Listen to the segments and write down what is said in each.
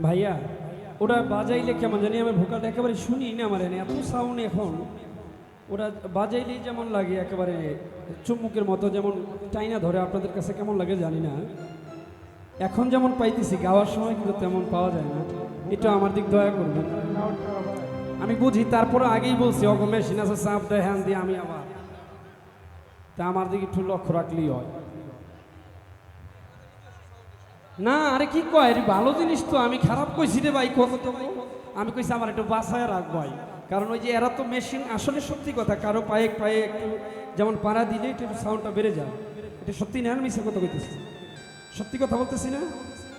ভাইয়া ওরা বাজাইলে কেমন জানি আমি ভোকালটা একেবারে শুনি না আমার এনে এত সাউন্ড এখন ওরা বাজাইলেই যেমন লাগে একেবারে চুম্বুকের মতো যেমন টাইনা ধরে আপনাদের কাছে কেমন লাগে জানি না এখন যেমন পাইতেছি গাওয়ার সময় কিন্তু তেমন পাওয়া যায় না এটা আমার দিক দয়া করবেন আমি বুঝি তারপরে আগেই বলছি অগ মেশিন আছে চাপ দেয় হ্যান দিয়ে আমি আবার তা আমার দিকে একটু লক্ষ্য রাখলেই হয় না আরে কি কয় রে ভালো জিনিস তো আমি খারাপ কইছি রে ভাই কত তো আমি কইছি আমার একটু বাসায় রাখ ভাই কারণ ওই যে এরা তো মেশিন আসলে সত্যি কথা কারো পায়ে পায়ে একটু যেমন পাড়া দিলে একটু সাউন্ডটা বেড়ে যায় এটা সত্যি না মিশে কথা কইতেছি সত্যি কথা বলতেছি না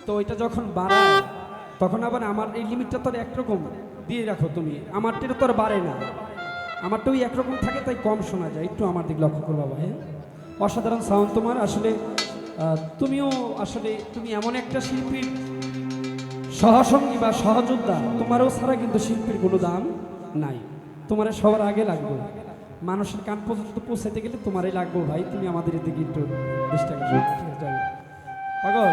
তো ওইটা যখন বাড়ায় তখন আবার আমার এই লিমিটটা তো একরকম দিয়ে রাখো তুমি আমারটা তো আর বাড়ে না আমারটা ওই একরকম থাকে তাই কম শোনা যায় একটু আমার দিক লক্ষ্য করবা ভাই অসাধারণ সাউন্ড তোমার আসলে তুমিও আসলে তুমি এমন একটা শিল্পীর সহসঙ্গী বা সহযোদ্ধা তোমারও ছাড়া কিন্তু শিল্পীর কোনো দাম নাই তোমার সবার আগে লাগবে মানুষের কান পর্যন্ত পৌঁছাতে গেলে তোমারই লাগবে ভাই তুমি আমাদের দিকে একটু চেষ্টা করো পাগল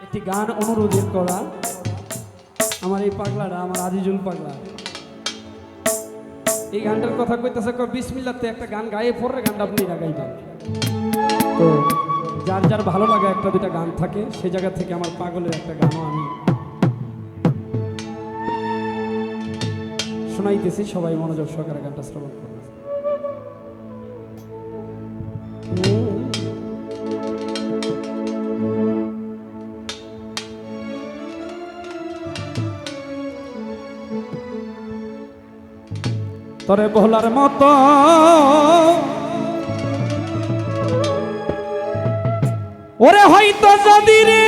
একটি গান অনুরোধের করা আমার এই পাগলাটা আমার আজিজুল পাগলা এই গানটার কথা কইতেছে বিসমিল্লাতে একটা গান গায়ে পরে গানটা আপনি গাইবেন তো যার যার ভালো লাগে একটা দুটা গান থাকে সেই জায়গা থেকে আমার পাগলের একটা গানও আমি শোনাইতেছি সবাই মনোযোগ সহকারে গানটা শ্রবণ করবে তরে বলার মতো ওরে হয়তো যদি রে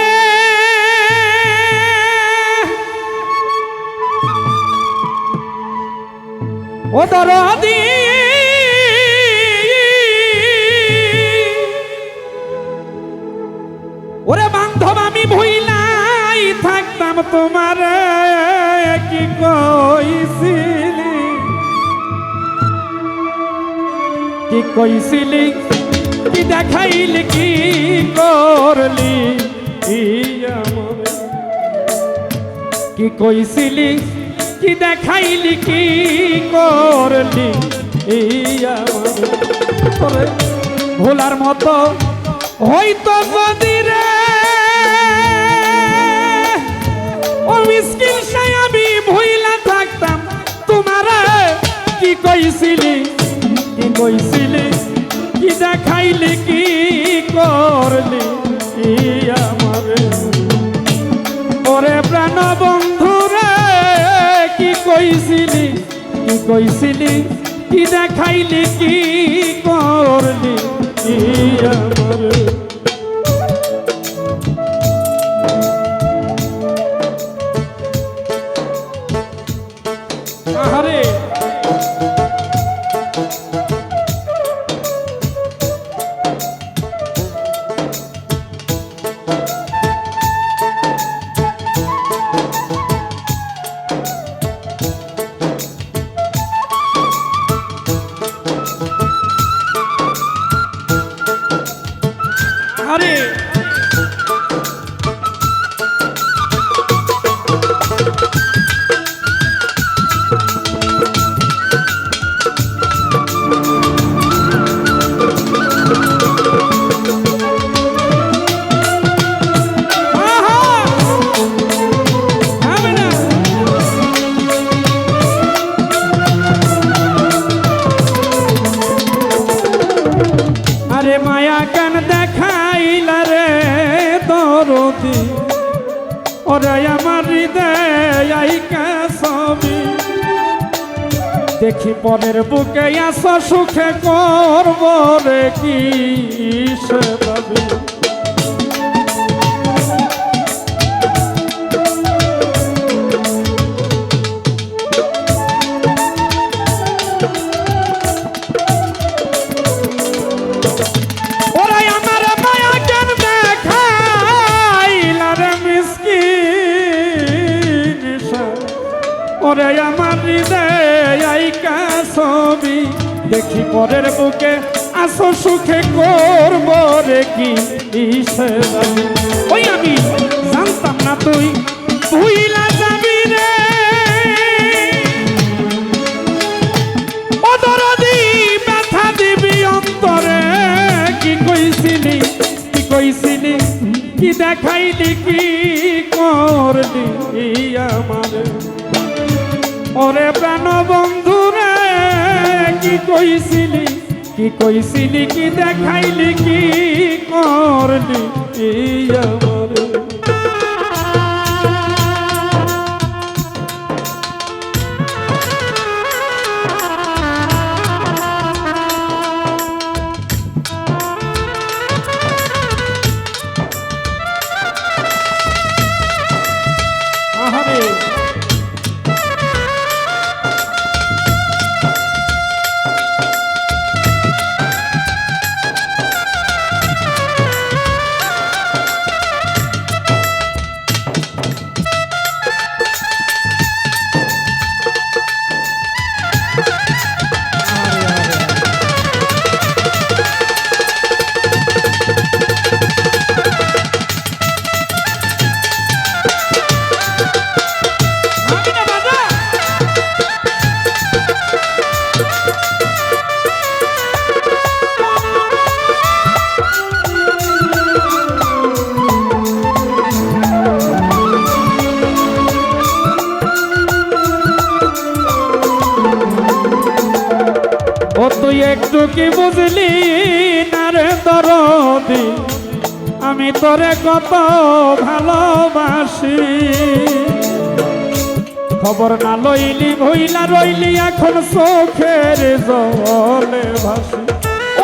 ও দরদি ওরে বান্ধব আমি ভুইলাই থাকতাম তোমার কি কইছিলি কি কইছিলি কি দেখাইলি কি করলি কি কইছিলি কি দেখাইলি কি করলি তোরে ভোলার মতো হয়তো যদি রে ও মিসকিন সাই আমি ভুইলা থাকতাম তোমার কি কইছিলি কি কইছিলি কি দেখাইলি কি করলি আমারে ওরে প্রাণ বন্ধুরে কি কইছিলি কি দেখাইলি কি করলি আমারে আহারে আরে মায়া কান দেখাইলা রে দরদি ওরে আমার হৃদয় কাছবি দেখি পরের বুকে আসো সুখে করব রে কি সে দাবি ওরে আমার হৃদয় আইকা ছবি দেখি পরের বুকে আসো সুখে করব রে কি ইশারা ওই আমি জানতাম না তুই ভুইলা যাবি রে অদরদি ব্যথা দিবি অন্তরে কি কইছিলি কি দেখাইলি কি করলি আমারে ওরে প্রাণ বন্ধু রে কি কইছিলি কি দেখাইলি কি করলি আমারে ও তুই একটু কি বুঝলি না রে দরদি আমি তোরে কত ভালোবাসি খবর না লইলি ভইলা রইলি এখন চোখের জলে ভাসি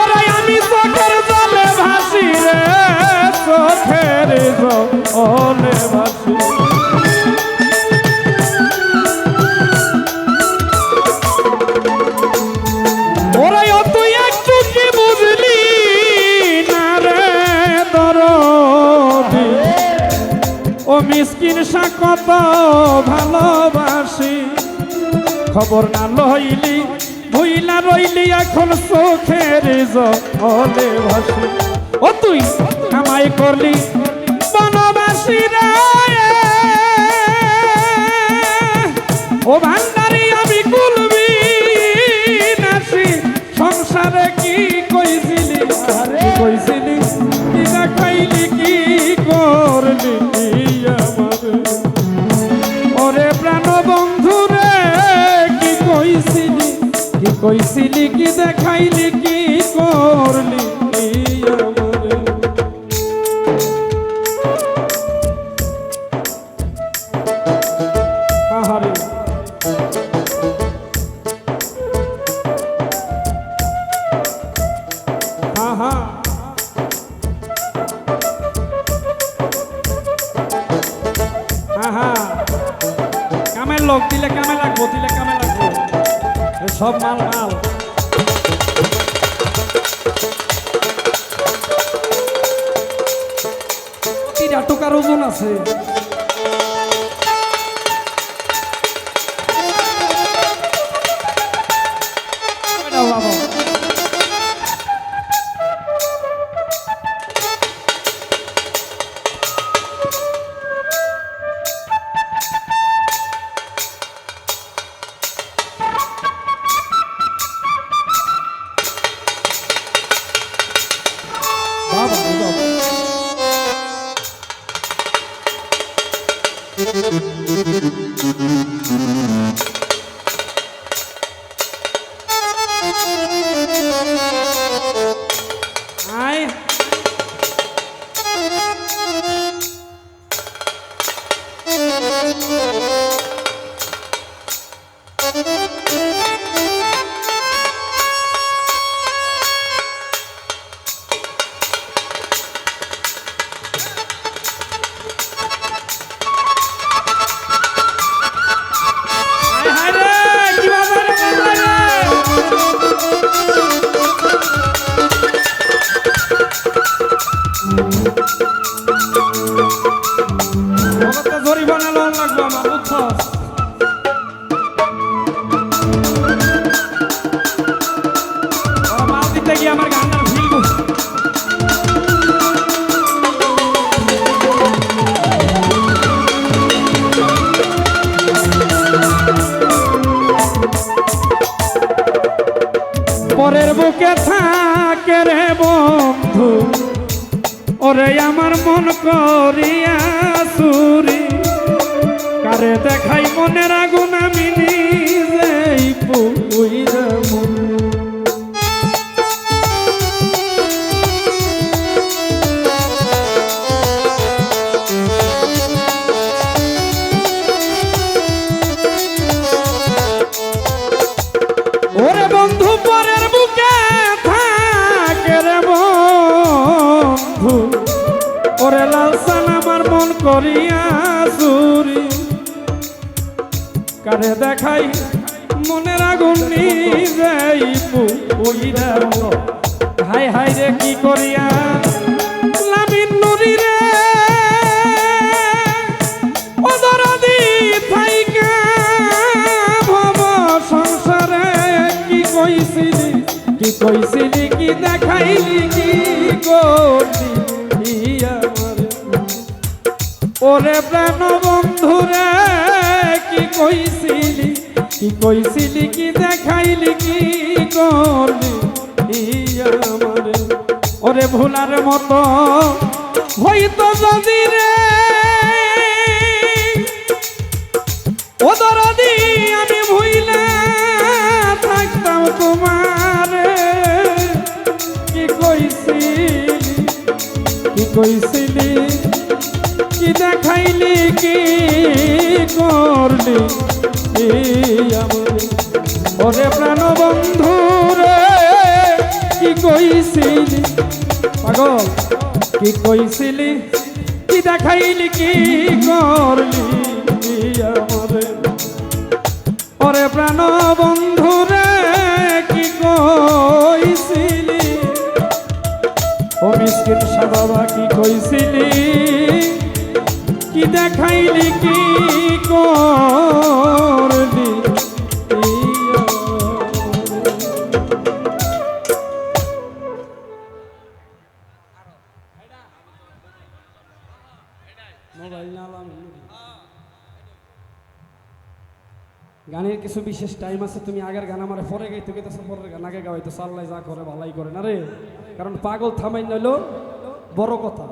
ওরে আমি চোখের জলে ভাসি রে চোখের জলে ভাসি ও মিসকিন কত ভালোবাসি খবর না লইলি ভুইলা রইলি এখন চোখের জলে ভাসি ও তুই কামাই করলি বনবাসী রে ও ভান্ডারি আমি কুলবি নাসি সংসারে কি কইছিলি কি দেখাইলি কি করলি ওরে প্রাণ বন্ধু রে কি কইছিলি কি দেখাইলি কি করলি আমারে আহারে আহা কামের লোক দিলে কামে লাগবো সব মাল প্রতিটা টাকার ওজন আছে জরিমানা লোন লাগবে আমার বুঝছস বুকে থাকে রে বন্ধু ওরে আমার মন করিয়া চুরি কারে দেখাই মনের আগুন আমি নিজেই পুইরা মন ওরে বন্ধু পরের বুকে থাকে রে বন্ধু ওরে লালসান আমার মন করিয়া চুরি কারে দেখাই মনের আগুন নিজেই পুইরা মন হাই হাই রে কি করিয়া লামিন নুরি রে ও দরদি থাইকা ভব সংসারে কি কইছিলি কি দেখাইলি কি করলি আমার ওরে প্রাণ বন্ধু রে কি কইছিলি কি দেখাইলি কি করলি আমার ওরে ভুলার মতো হইতো যদি রে ও দরদি আমি ভুইলা থাকতাম তোমার কি কইছিলি কি দেখাইলি কি করলি আমার ওরে প্রাণ বন্ধু রে কি কইছিলি পাগল কি কইছিলি কি দেখাইলি কি করলি আমারে ওরে প্রাণ বন্ধু রে কি কইছিলি ও মিসকিন সাবাবা কি কইছিলি কি দেখাইলি কি করলি গানের কিছু বিশেষ টাইম আছে তুমি আগের গান আমার পরে গাইতে গেতেছো পরের গান আগে গাইতো সাল্লাই যা করে ভালাই করে না রে কারণ পাগল থামাই নইলো বড় কথা